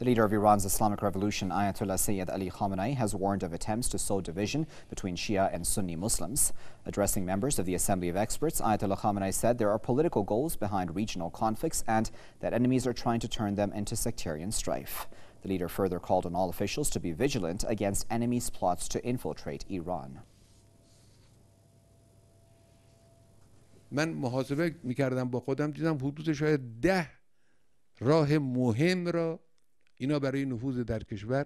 The leader of Iran's Islamic Revolution, Ayatollah Seyyed Ali Khamenei, has warned of attempts to sow division between Shia and Sunni Muslims. Addressing members of the Assembly of Experts, Ayatollah Khamenei said there are political goals behind regional conflicts and that enemies are trying to turn them into sectarian strife. The leader further called on all officials to be vigilant against enemies' plots to infiltrate Iran. من محاسبه می‌کردم با خودم، دیدم حدود شاید 10 راه مهم را اینا برای نفوذ در کشور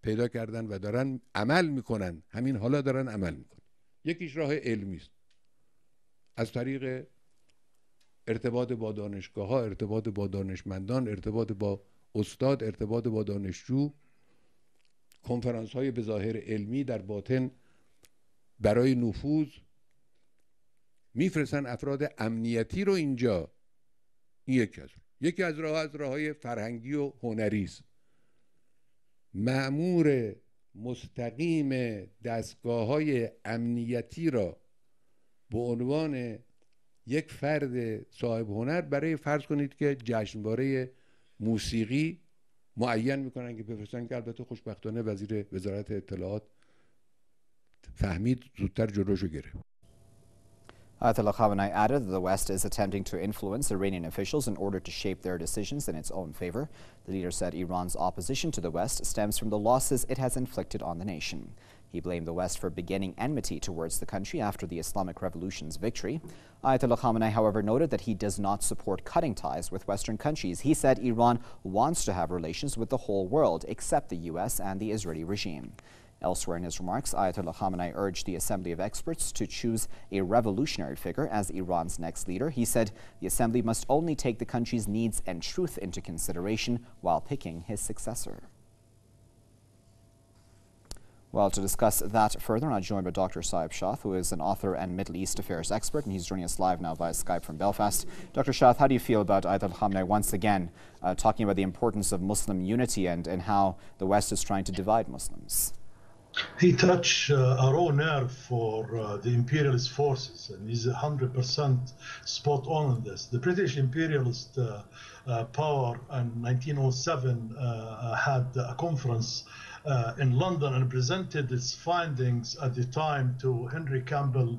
پیدا کردن و دارن عمل میکنن. همین حالا دارن عمل میکنن. یکیش راه علمی است، از طریق ارتباط با دانشگاه‌ها، ارتباط با دانشمندان، ارتباط با استاد، ارتباط با دانشجو، کنفرانس‌های به ظاهر علمی در باطن برای نفوذ میفرستن افراد امنیتی رو اینجا. این یکی از راه‌های فرهنگی و هنری است. مأمور مستقیم دستگاه‌های امنیتی را به عنوان یک فرد صاحب هنر برای فرض کنید که جشنواره موسیقی معین میکنن که بفرستن، که البته خوشبختانه وزیر وزارت اطلاعات فهمید، زودتر جلوشو گرفت. Ayatollah Khamenei added that the West is attempting to influence Iranian officials in order to shape their decisions in its own favor. The leader said Iran's opposition to the West stems from the losses it has inflicted on the nation. He blamed the West for beginning enmity towards the country after the Islamic Revolution's victory. Ayatollah Khamenei, however, noted that he does not support cutting ties with Western countries. He said Iran wants to have relations with the whole world, except the U.S. and the Israeli regime. Elsewhere in his remarks, Ayatollah Khamenei urged the Assembly of Experts to choose a revolutionary figure as Iran's next leader. He said the Assembly must only take the country's needs and truth into consideration while picking his successor. Well, to discuss that further, I'm joined by Dr. Saeb Shaath, who is an author and Middle East affairs expert, and he's joining us live now via Skype from Belfast. Dr. Shaath, how do you feel about Ayatollah Khamenei once again talking about the importance of Muslim unity and how the West is trying to divide Muslims? He touched a raw nerve for the imperialist forces, and he's 100% spot on this. The British imperialist power in 1907 had a conference in London and presented its findings at the time to Henry Campbell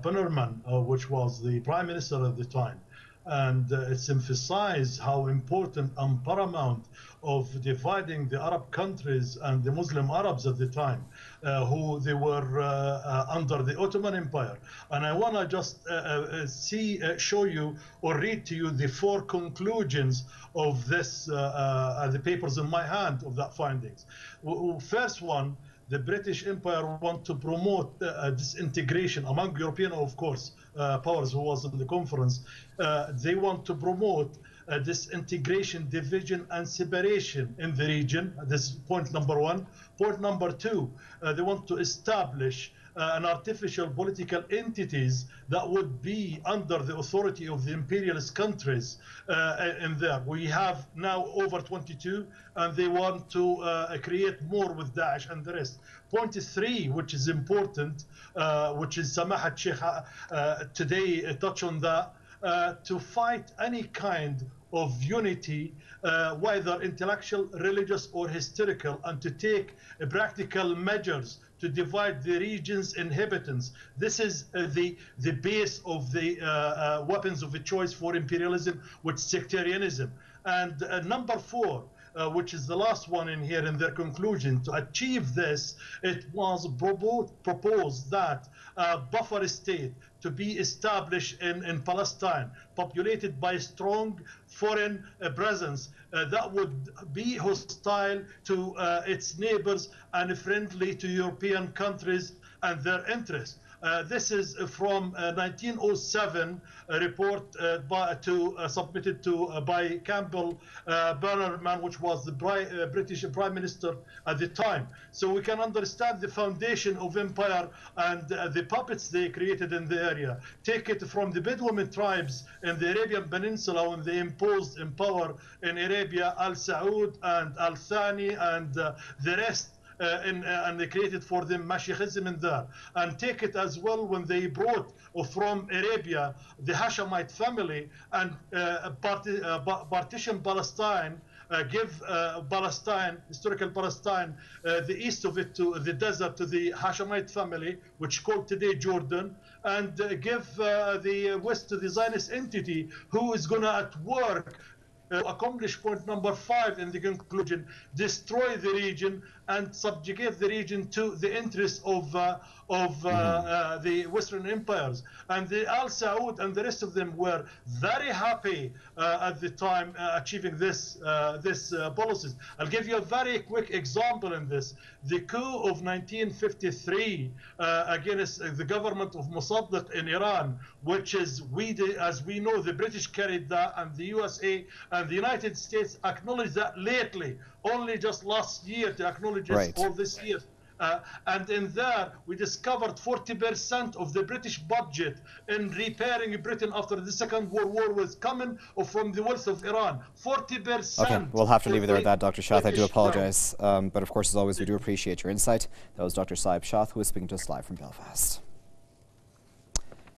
Bannerman, which was the prime minister at the time. And it's emphasized how important and paramount of dividing the Arab countries and the Muslim Arabs at the time, who they were under the Ottoman Empire. And I want to just show you or read to you the 4 conclusions of this, the papers in my hand of that findings. First one, the British Empire want to promote disintegration among European, of course, powers who was in the conference. They want to promote disintegration, division, and separation in the region. This is point number 1. Point number 2, they want to establish an artificial political entities that would be under the authority of the imperialist countries in there. We have now over 22, and they want to create more with Daesh and the rest. Point 3, which is important, which is Samaḥa today touch on that, to fight any kind of unity, whether intellectual, religious, or historical, and to take practical measures to divide the region's inhabitants. This is the base of the weapons of choice for imperialism, which is sectarianism. And number 4, which is the last one in here in their conclusion, to achieve this, it was proposed that a buffer state to be established in Palestine, populated by strong foreign presence that would be hostile to its neighbors and friendly to European countries and their interests. This is from 1907 report submitted by Campbell Bannerman, which was the British Prime Minister at the time. So we can understand the foundation of empire and the puppets they created in the area. Take it from the Bedouin tribes in the Arabian Peninsula when they imposed in power in Arabia Al Saud and Al Thani and the rest. And they created for them Mashiachism in there. And take it as well when they brought from Arabia the Hashemite family and partition Palestine give Palestine, historical Palestine, the east of it to the desert to the Hashemite family, which called today Jordan, and give the west to the Zionist entity, who is going to at work accomplish point number 5 in the conclusion: destroy the region and subjugate the region to the interests of the Western empires. And the Al Saud and the rest of them were very happy at the time achieving this policies. I'll give you a very quick example in this. The coup of 1953 against the government of Mossadegh in Iran, which is, as we know, the British carried that, and the USA and the United States acknowledged that lately, only just last year to acknowledge it all this year. And in there, we discovered 40% of the British budget in repairing Britain after the Second World War was coming from the wealth of Iran. 40%. Okay, we'll have to leave it there at that, Dr. Shaath. I do apologize. But of course, as always, we do appreciate your insight. That was Dr. Saeb Shaath, who was speaking to us live from Belfast.